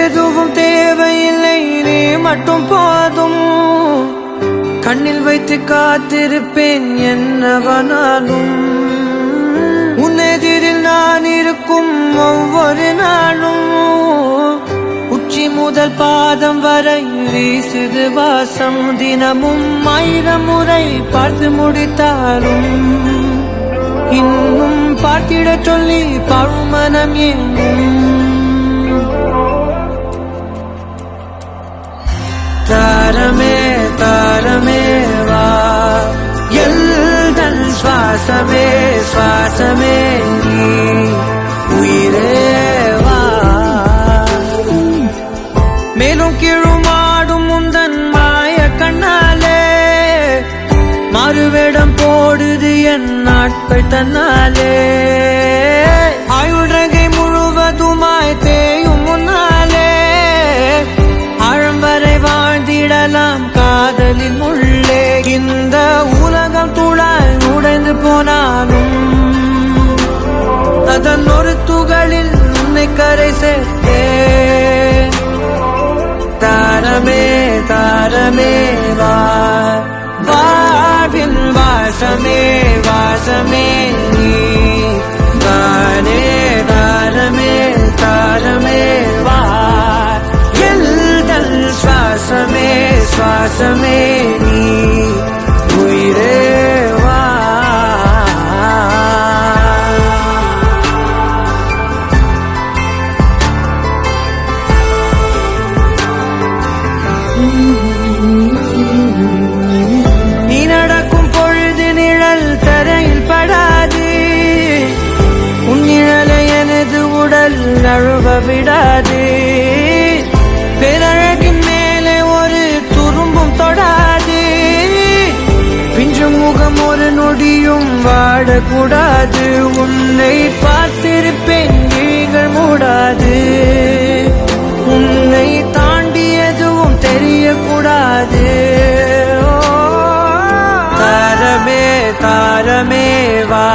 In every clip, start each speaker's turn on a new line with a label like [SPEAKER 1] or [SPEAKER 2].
[SPEAKER 1] வேறெதுவும் தேவையில்லை, நீ மட்டும் போதும். கண்ணில் வைத்து காத்திருப்பேன் என்னவனாலும். உன்னெதிரில் நான் இருக்கும் ஒவ்வொரு நாளும். உச்சி முதல் பாதம் வரை வீசுது வாசம். தினமும் 1000 முறை பார்த்து முடித்தாலும் இன்னும் பார்த்திட சொல்லி பழுமனம் எங்கும். தாரமே தாரமே வா, எல்தன் சுவாசமே சுவாசமே நீ, உயிரே வா. மேலும் கீழுமாடும் முந்தன் மாய கண்ணாலே மாறுவேடம் போடுது என் நாட்கள் தன்னாலே. ஆயுள் ரகை முழுவதுமாய் தேயும் முன்னாலே ஆழம் வரை வாழ்ந்திடலாம் காதலின் உள்ளே. இந்த உலகம் துளாய் உடைந்து போனாலும் அதன் ஒரு துகளில் உன்னை கரை சேர்த்தேன். தாரமே தாரமே வா, வாழ்வின் வாசமே வாசமே நீ தானே. தாரமே தாரமே வா, எல்தல் சுவாசமே சுவாசமே நீ, உயிரே வா. நீ நடக்கும் பொழுது நிழல் தரையில் படாது. உன் நிழலை எனது உடல் நழுவ விடாது. பேரழகின் மேலே ஒரு துரும்பும் தொடாது. பிஞ்சு முகம் ஒரு நொடியும் வாடக்கூடாது. உன்னை பார்த்திருப்பேன் விழிகள் மூடாது. உன்னை தாண்டி எதுவும் தெரியக்கூடாது. தாரமே தாரமே வா,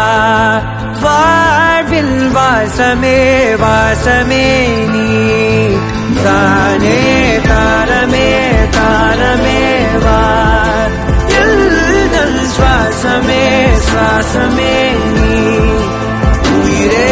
[SPEAKER 1] வாழ்வில் வாசமே வாசமே நீ தானே. தாரமே தாரமே வா, எல்தல் சுவாசமே சுவாசமே நீ, உயிரே